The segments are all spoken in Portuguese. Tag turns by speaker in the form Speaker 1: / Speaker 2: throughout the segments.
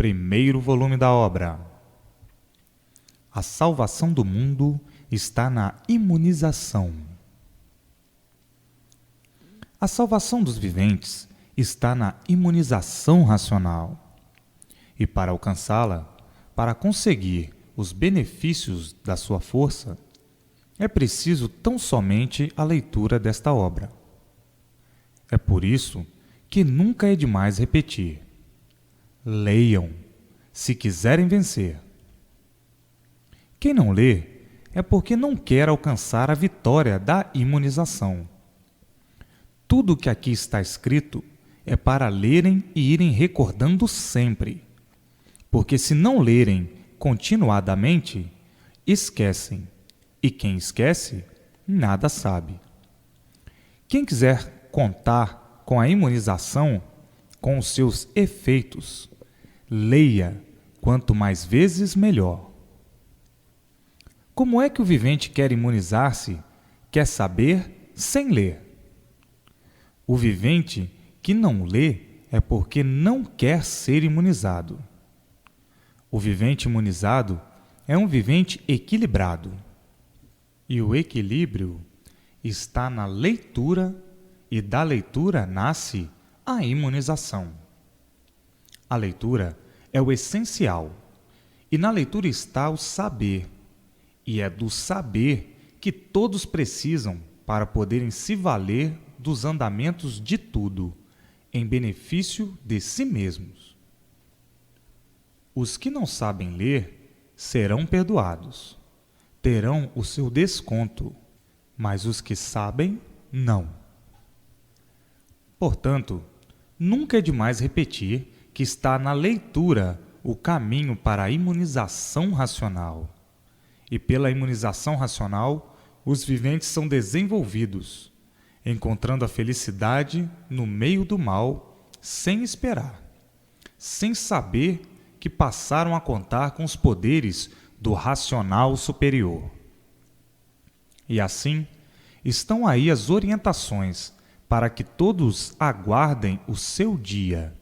Speaker 1: Primeiro volume da obra. A salvação do mundo está na imunização. A salvação dos viventes está na imunização racional. E para alcançá-la, para conseguir os benefícios da sua força, é preciso tão somente a leitura desta obra. É por isso que nunca é demais repetir: leiam, se quiserem vencer. Quem não lê é porque não quer alcançar a vitória da imunização. Tudo o que aqui está escrito é para lerem e irem recordando sempre, porque se não lerem continuadamente, esquecem, e quem esquece, nada sabe. Quem quiser contar com a imunização, com os seus efeitos, leia, quanto mais vezes, melhor. Como é que o vivente quer imunizar-se, quer saber, sem ler? O vivente que não lê é porque não quer ser imunizado. O vivente imunizado é um vivente equilibrado. E o equilíbrio está na leitura, e da leitura nasce a imunização. A leitura é o essencial, e na leitura está o saber, e é do saber que todos precisam para poderem se valer dos andamentos de tudo, em benefício de si mesmos. Os que não sabem ler serão perdoados, terão o seu desconto, mas os que sabem, não. Portanto, nunca é demais repetir que está na leitura o caminho para a imunização racional. E pela imunização racional, os viventes são desenvolvidos, encontrando a felicidade no meio do mal, sem esperar, sem saber que passaram a contar com os poderes do racional superior. E assim, estão aí as orientações para que todos aguardem o seu dia.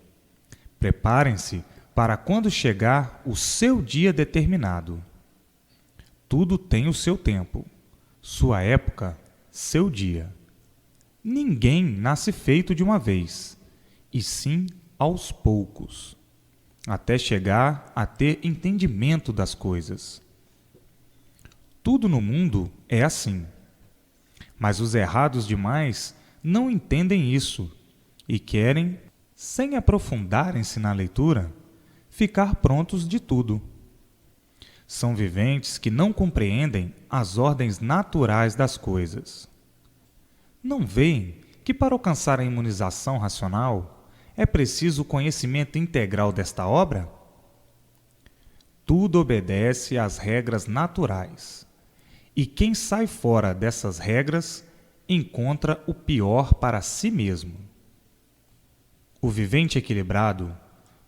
Speaker 1: Preparem-se para quando chegar o seu dia determinado. Tudo tem o seu tempo, sua época, seu dia. Ninguém nasce feito de uma vez, e sim aos poucos, até chegar a ter entendimento das coisas. Tudo no mundo é assim, mas os errados demais não entendem isso e querem, sem aprofundarem-se na leitura, ficar prontos de tudo. São viventes que não compreendem as ordens naturais das coisas. Não veem que para alcançar a imunização racional é preciso o conhecimento integral desta obra? Tudo obedece às regras naturais, e quem sai fora dessas regras encontra o pior para si mesmo. O vivente equilibrado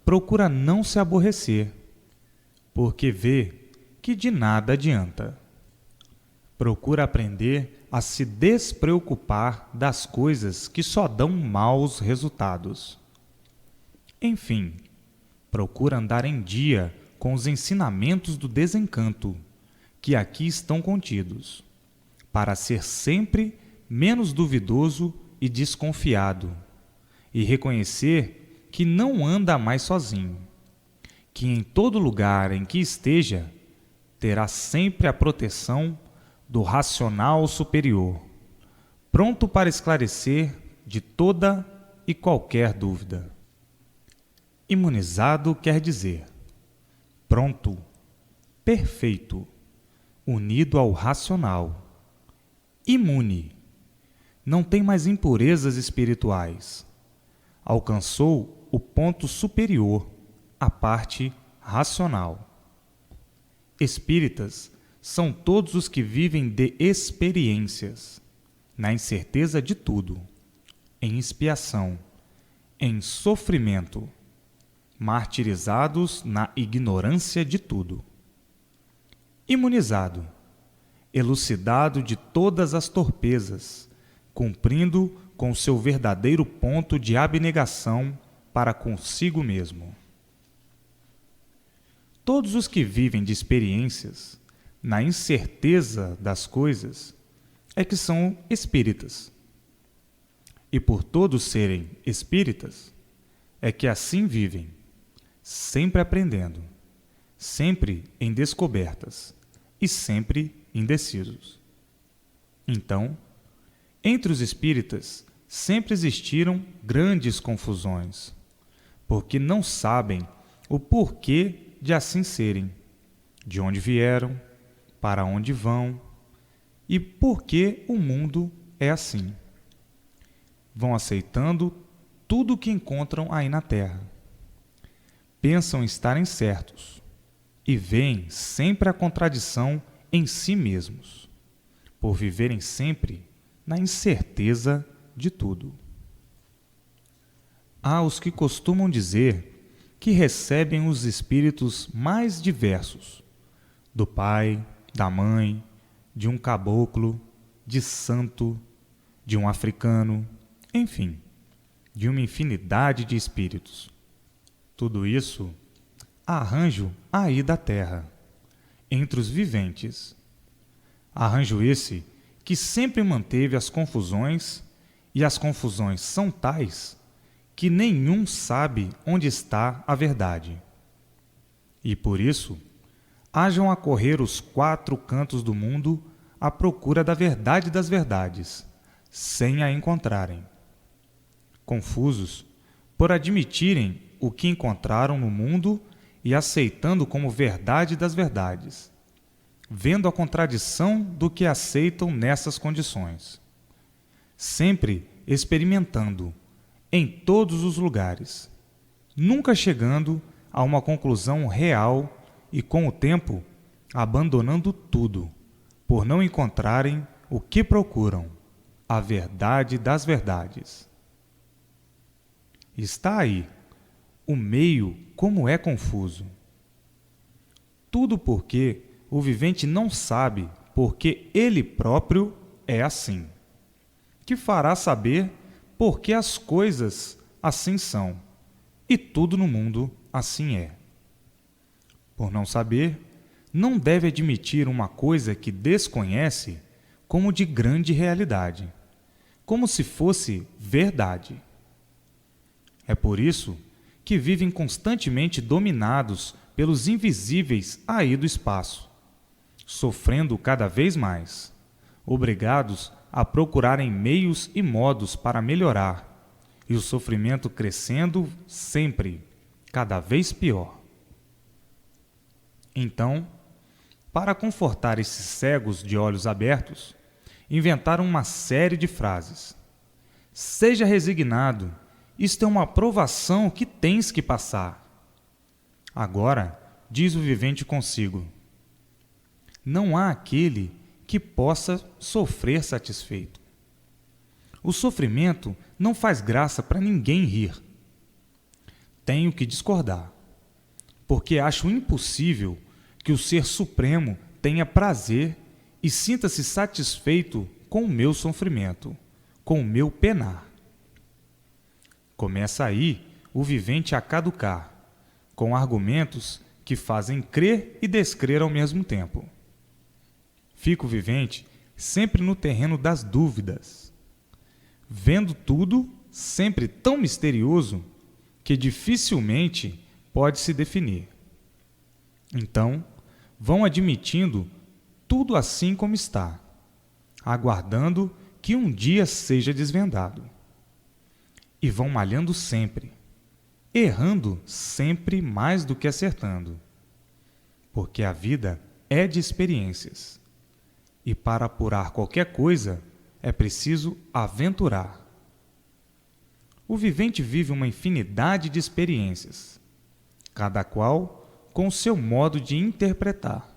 Speaker 1: procura não se aborrecer, porque vê que de nada adianta. Procura aprender a se despreocupar das coisas que só dão maus resultados. Enfim, procura andar em dia com os ensinamentos do desencanto, que aqui estão contidos, para ser sempre menos duvidoso e desconfiado, e reconhecer que não anda mais sozinho, que em todo lugar em que esteja, terá sempre a proteção do racional superior, pronto para esclarecer de toda e qualquer dúvida. Imunizado quer dizer pronto, perfeito, unido ao racional. Imune, não tem mais impurezas espirituais. Alcançou o ponto superior, a parte racional. Espíritas são todos os que vivem de experiências, na incerteza de tudo, em expiação, em sofrimento, martirizados na ignorância de tudo. Imunizado, elucidado de todas as torpezas, cumprindo com seu verdadeiro ponto de abnegação para consigo mesmo. Todos os que vivem de experiências, na incerteza das coisas, é que são espíritas. E por todos serem espíritas, é que assim vivem, sempre aprendendo, sempre em descobertas e sempre indecisos. Então, entre os espíritas sempre existiram grandes confusões, porque não sabem o porquê de assim serem, de onde vieram, para onde vão e por que o mundo é assim. Vão aceitando tudo o que encontram aí na Terra. Pensam estarem certos e veem sempre a contradição em si mesmos, por viverem sempre na incerteza de tudo. Há os que costumam dizer que recebem os espíritos mais diversos, do pai, da mãe, de um caboclo, de santo, de um africano, enfim, de uma infinidade de espíritos. Tudo isso arranjo aí da terra, entre os viventes. Arranjo esse que sempre manteve as confusões, e as confusões são tais que nenhum sabe onde está a verdade. E por isso, hajam a correr os 4 cantos do mundo à procura da verdade das verdades, sem a encontrarem. Confusos por admitirem o que encontraram no mundo e aceitando como verdade das verdades, vendo a contradição do que aceitam nessas condições, sempre experimentando em todos os lugares, nunca chegando a uma conclusão real e, com o tempo, abandonando tudo, por não encontrarem o que procuram, a verdade das verdades. Está aí, o meio como é confuso. Tudo porque o vivente não sabe porque ele próprio é assim, que fará saber porque as coisas assim são, e tudo no mundo assim é. Por não saber, não deve admitir uma coisa que desconhece como de grande realidade, como se fosse verdade. É por isso que vivem constantemente dominados pelos invisíveis aí do espaço, sofrendo cada vez mais, obrigados a procurarem meios e modos para melhorar, e o sofrimento crescendo sempre, cada vez pior. Então, para confortar esses cegos de olhos abertos, inventaram uma série de frases. Seja resignado, isto é uma provação que tens que passar. Agora, diz o vivente consigo, não há aquele que possa sofrer satisfeito. O sofrimento não faz graça para ninguém rir. Tenho que discordar, porque acho impossível que o Ser Supremo tenha prazer e sinta-se satisfeito com o meu sofrimento, com o meu penar. Começa aí o vivente a caducar, com argumentos que fazem crer e descrer ao mesmo tempo. Fica o vivente sempre no terreno das dúvidas, vendo tudo sempre tão misterioso que dificilmente pode se definir. Então, vão admitindo tudo assim como está, aguardando que um dia seja desvendado. E vão malhando sempre, errando sempre mais do que acertando, porque a vida é de experiências. E para apurar qualquer coisa, é preciso aventurar. O vivente vive uma infinidade de experiências, cada qual com o seu modo de interpretar.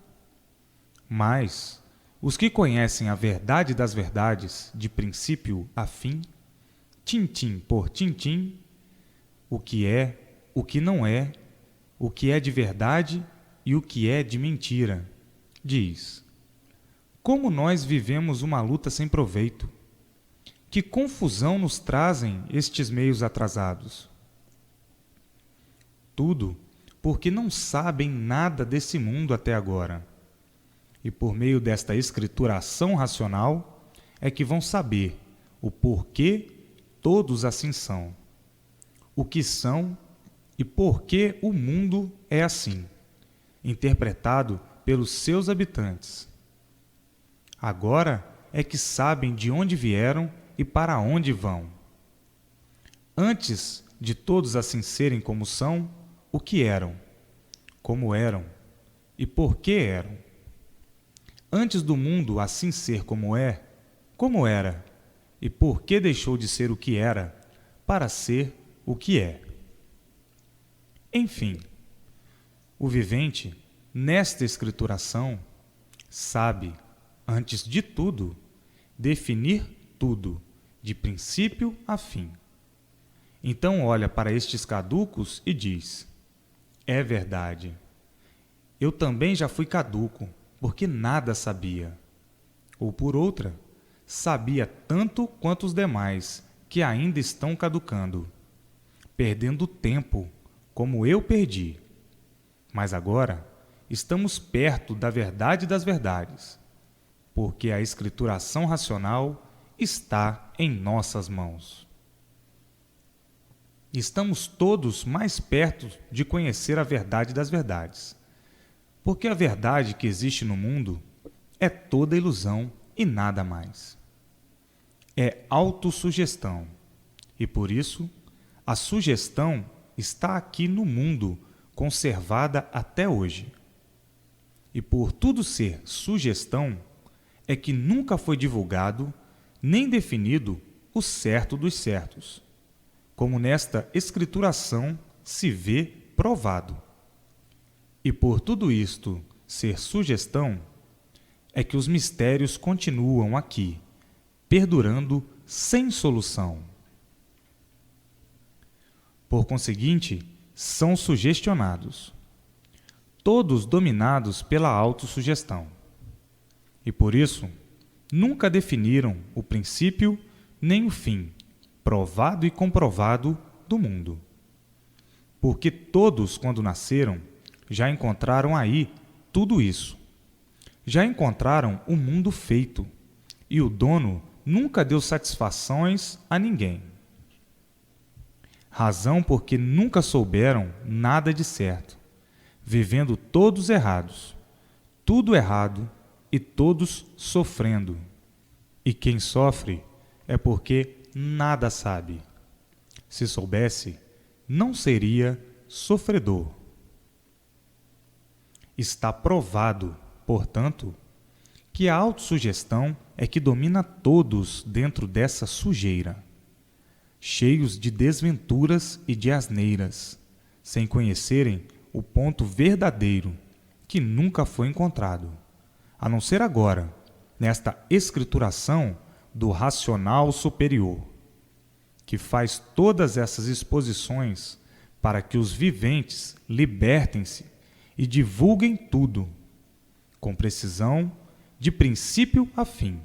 Speaker 1: Mas os que conhecem a verdade das verdades, de princípio a fim, tintim por tintim, o que é, o que não é, o que é de verdade e o que é de mentira, diz: como nós vivemos uma luta sem proveito? Que confusão nos trazem estes meios atrasados? Tudo porque não sabem nada desse mundo até agora. E por meio desta escrituração racional é que vão saber o porquê todos assim são, o que são e por que o mundo é assim, interpretado pelos seus habitantes. Agora é que sabem de onde vieram e para onde vão. Antes de todos assim serem como são, o que eram, como eram e por que eram. Antes do mundo assim ser como é, como era, e por que deixou de ser o que era, para ser o que é. Enfim, o vivente, nesta escrituração, sabe, antes de tudo, definir tudo, de princípio a fim. Então olha para estes caducos e diz: é verdade. Eu também já fui caduco, porque nada sabia. Ou por outra, sabia tanto quanto os demais, que ainda estão caducando, perdendo tempo, como eu perdi. Mas agora estamos perto da verdade das verdades, porque a escrituração racional está em nossas mãos. Estamos todos mais perto de conhecer a verdade das verdades, porque a verdade que existe no mundo é toda ilusão e nada mais. É autossugestão, e por isso a sugestão está aqui no mundo, conservada até hoje. E por tudo ser sugestão, é que nunca foi divulgado nem definido o certo dos certos, como nesta escrituração se vê provado. E por tudo isto ser sugestão, é que os mistérios continuam aqui, perdurando sem solução. Por conseguinte, são sugestionados, todos dominados pela autossugestão. E por isso, nunca definiram o princípio nem o fim, provado e comprovado, do mundo. Porque todos, quando nasceram, já encontraram aí tudo isso. Já encontraram o mundo feito, e o dono nunca deu satisfações a ninguém. Razão porque nunca souberam nada de certo, vivendo todos errados, tudo errado e todos sofrendo. E quem sofre é porque nada sabe. Se soubesse, não seria sofredor. Está provado, portanto, que a autossugestão é que domina todos dentro dessa sujeira, cheios de desventuras e de asneiras, sem conhecerem o ponto verdadeiro, que nunca foi encontrado, a não ser agora, nesta escrituração do racional superior, que faz todas essas exposições para que os viventes libertem-se e divulguem tudo, com precisão, de princípio a fim,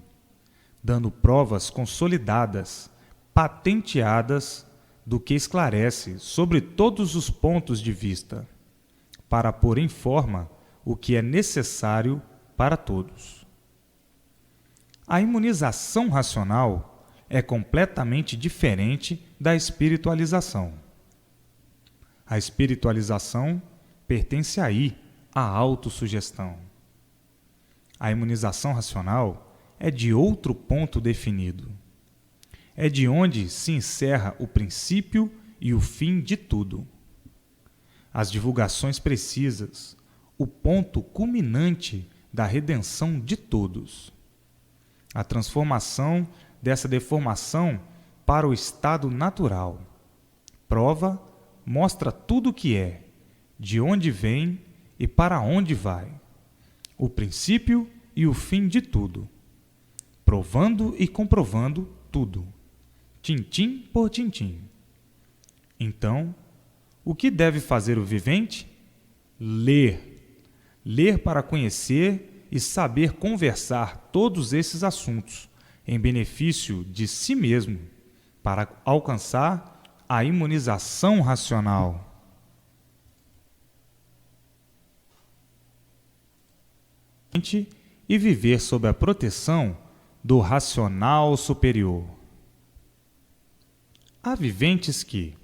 Speaker 1: dando provas consolidadas, patenteadas, do que esclarece sobre todos os pontos de vista, para pôr em forma o que é necessário para todos. A imunização racional é completamente diferente da espiritualização. A espiritualização pertence aí à autossugestão. A imunização racional é de outro ponto definido. É de onde se encerra o princípio e o fim de tudo. As divulgações precisas, o ponto culminante da redenção de todos. A transformação dessa deformação para o estado natural. Prova, mostra tudo o que é, de onde vem e para onde vai, o princípio e o fim de tudo, provando e comprovando tudo, tintim por tintim. Então, o que deve fazer o vivente? Ler. Ler para conhecer e saber conversar todos esses assuntos em benefício de si mesmo, para alcançar a imunização racional. e viver sob a proteção do racional superior. Há viventes que,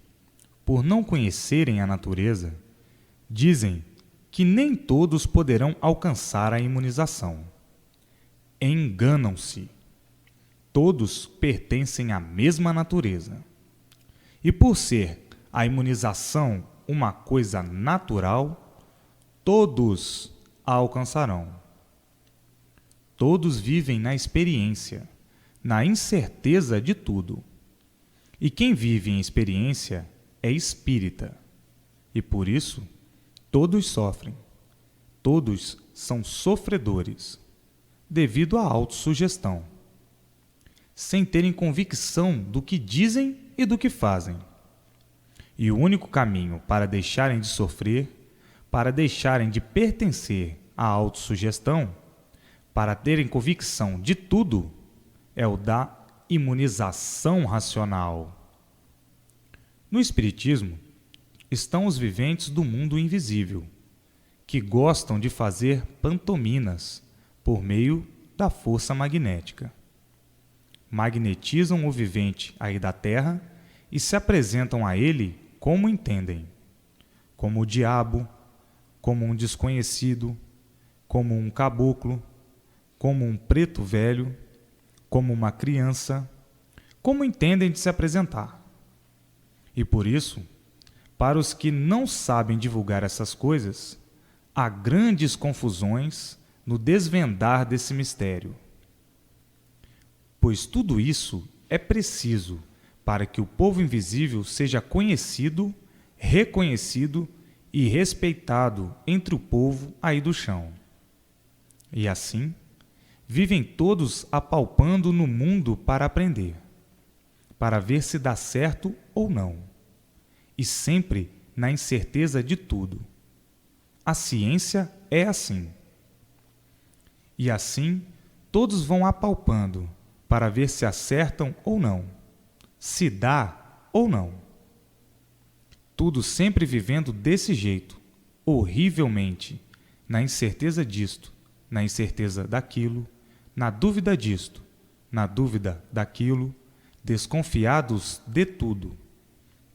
Speaker 1: por não conhecerem a natureza, dizem que nem todos poderão alcançar a imunização. Enganam-se. Todos pertencem à mesma natureza. E por ser a imunização uma coisa natural, todos a alcançarão. Todos vivem na experiência, na incerteza de tudo. E quem vive em experiência é espírita. E por isso, todos sofrem. Todos são sofredores, devido à autossugestão, sem terem convicção do que dizem e do que fazem. E o único caminho para deixarem de sofrer, para deixarem de pertencer à autossugestão, para terem convicção de tudo, é o da imunização racional. No Espiritismo, estão os viventes do mundo invisível, que gostam de fazer pantominas por meio da força magnética. Magnetizam o vivente aí da Terra e se apresentam a ele como entendem, como o diabo, como um desconhecido, como um caboclo, como um preto velho, como uma criança, como entendem de se apresentar. E por isso, para os que não sabem divulgar essas coisas, há grandes confusões no desvendar desse mistério. Pois tudo isso é preciso para que o povo invisível seja conhecido, reconhecido e respeitado entre o povo aí do chão. E assim, vivem todos apalpando no mundo para aprender, para ver se dá certo ou não, e sempre na incerteza de tudo. A ciência é assim. E assim, todos vão apalpando para ver se acertam ou não, se dá ou não. Tudo sempre vivendo desse jeito, horrivelmente, na incerteza disto, na incerteza daquilo, na dúvida disto, na dúvida daquilo, desconfiados de tudo,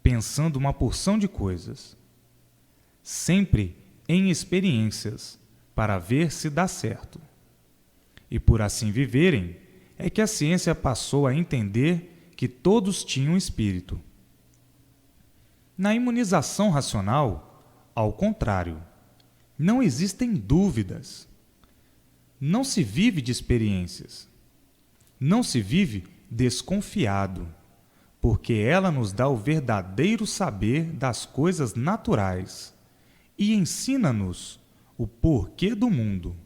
Speaker 1: pensando uma porção de coisas, sempre em experiências, para ver se dá certo. E por assim viverem, é que a ciência passou a entender que todos tinham espírito. Na imunização racional, ao contrário, não existem dúvidas. Não se vive de experiências. Não se vive desconfiado, porque ela nos dá o verdadeiro saber das coisas naturais e ensina-nos o porquê do mundo,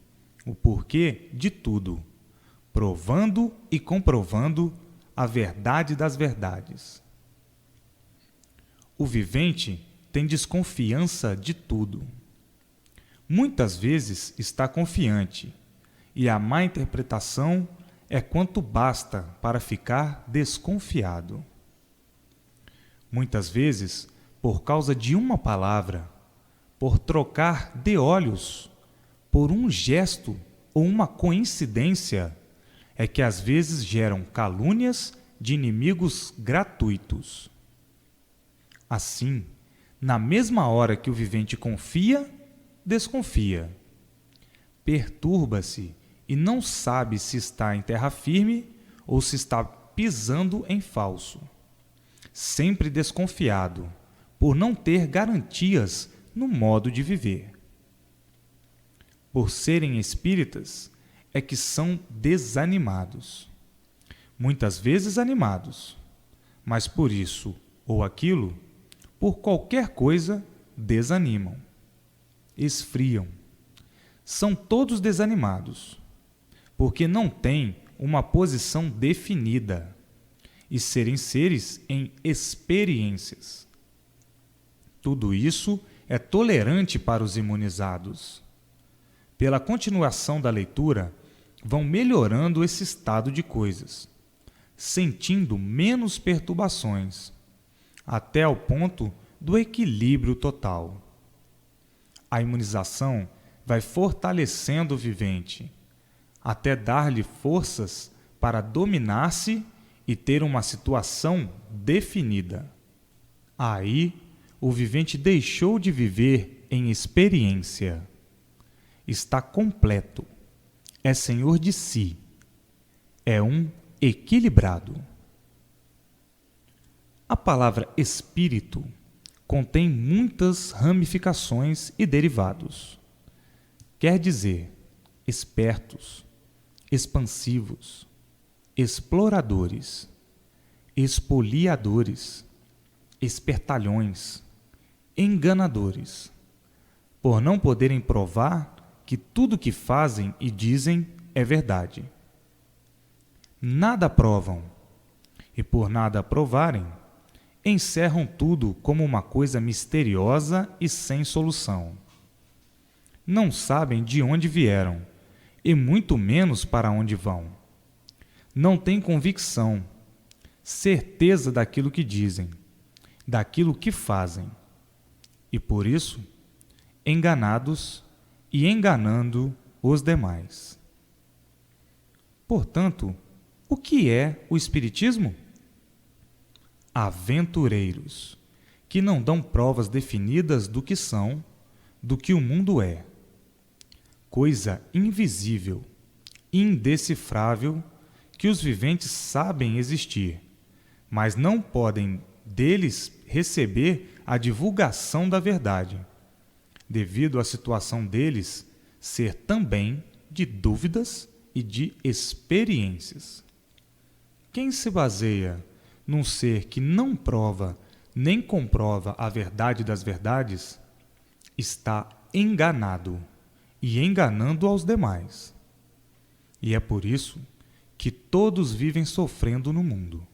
Speaker 1: o porquê de tudo, provando e comprovando a verdade das verdades. O vivente tem desconfiança de tudo. Muitas vezes está confiante, e a má interpretação é quanto basta para ficar desconfiado. Muitas vezes, por causa de uma palavra, por trocar de olhos, por um gesto ou uma coincidência, é que às vezes geram calúnias de inimigos gratuitos. Assim, na mesma hora que o vivente confia, desconfia. Perturba-se e não sabe se está em terra firme ou se está pisando em falso. Sempre desconfiado, por não ter garantias no modo de viver. Por serem espíritas, é que são desanimados. Muitas vezes animados, mas por isso ou aquilo, por qualquer coisa, desanimam, esfriam. São todos desanimados, porque não têm uma posição definida e serem seres em experiências. Tudo isso é tolerante para os imunizados. Pela continuação da leitura, vão melhorando esse estado de coisas, sentindo menos perturbações, até ao ponto do equilíbrio total. A imunização vai fortalecendo o vivente, até dar-lhe forças para dominar-se e ter uma situação definida. Aí, o vivente deixou de viver em experiência. Está completo. É senhor de si. É um equilibrado. A palavra espírito contém muitas ramificações e derivados. Quer dizer, espertos, expansivos, exploradores, espoliadores, espertalhões, enganadores, por não poderem provar que tudo que fazem e dizem é verdade. Nada provam, e por nada provarem, encerram tudo como uma coisa misteriosa e sem solução. Não sabem de onde vieram, e muito menos para onde vão. Não têm convicção, certeza daquilo que dizem, daquilo que fazem, e por isso, enganados e enganando os demais. Portanto, o que é o Espiritismo? Aventureiros, que não dão provas definidas do que são, do que o mundo é. Coisa invisível, indecifrável, que os viventes sabem existir, mas não podem deles receber a divulgação da verdade, devido à situação deles ser também de dúvidas e de experiências. Quem se baseia num ser que não prova nem comprova a verdade das verdades, está enganado e enganando aos demais. E é por isso que todos vivem sofrendo no mundo,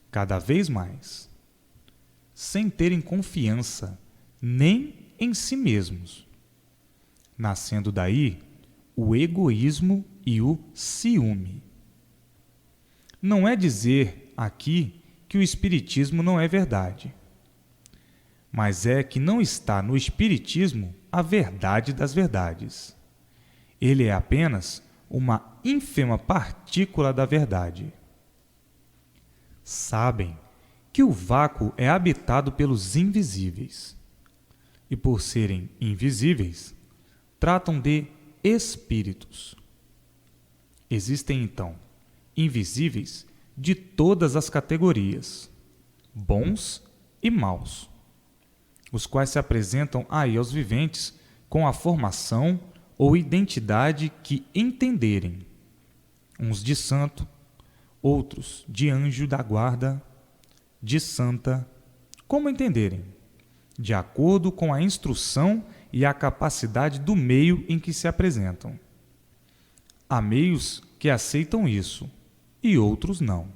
Speaker 1: cada vez mais, sem terem confiança nem em si mesmos, nascendo daí o egoísmo e o ciúme. Não é dizer aqui que o Espiritismo não é verdade, mas é que não está no Espiritismo a verdade das verdades. Ele é apenas uma ínfima partícula da verdade. Sabem que o vácuo é habitado pelos invisíveis, e por serem invisíveis, tratam de espíritos. Existem, então, invisíveis de todas as categorias, bons e maus, os quais se apresentam aí aos viventes com a formação ou identidade que entenderem, uns de santo, outros de anjo da guarda, de santa, como entenderem, de acordo com a instrução e a capacidade do meio em que se apresentam. Há meios que aceitam isso e outros não.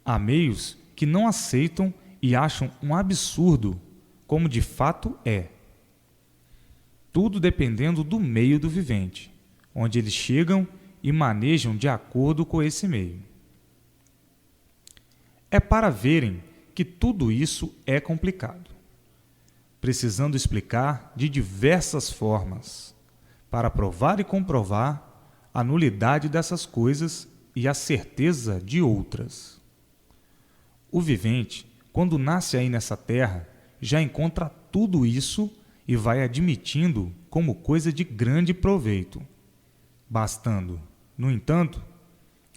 Speaker 1: Há meios que não aceitam e acham um absurdo, como de fato é. Tudo dependendo do meio do vivente, onde eles chegam e manejam de acordo com esse meio. É para verem que tudo isso é complicado, precisando explicar de diversas formas, para provar e comprovar a nulidade dessas coisas e a certeza de outras. O vivente, quando nasce aí nessa terra, já encontra tudo isso e vai admitindo como coisa de grande proveito, bastando, no entanto,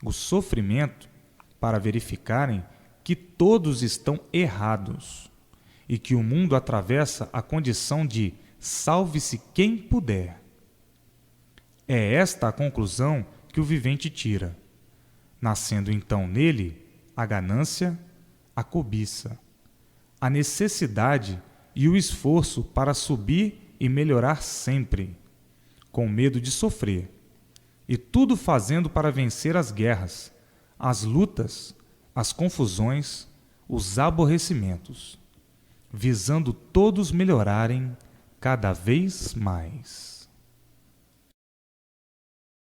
Speaker 1: o sofrimento para verificarem que todos estão errados e que o mundo atravessa a condição de salve-se quem puder. É esta a conclusão que o vivente tira, nascendo então nele a ganância, a cobiça, a necessidade e o esforço para subir e melhorar sempre, com medo de sofrer, e tudo fazendo para vencer as guerras, as lutas, as confusões, os aborrecimentos, visando todos melhorarem cada vez mais.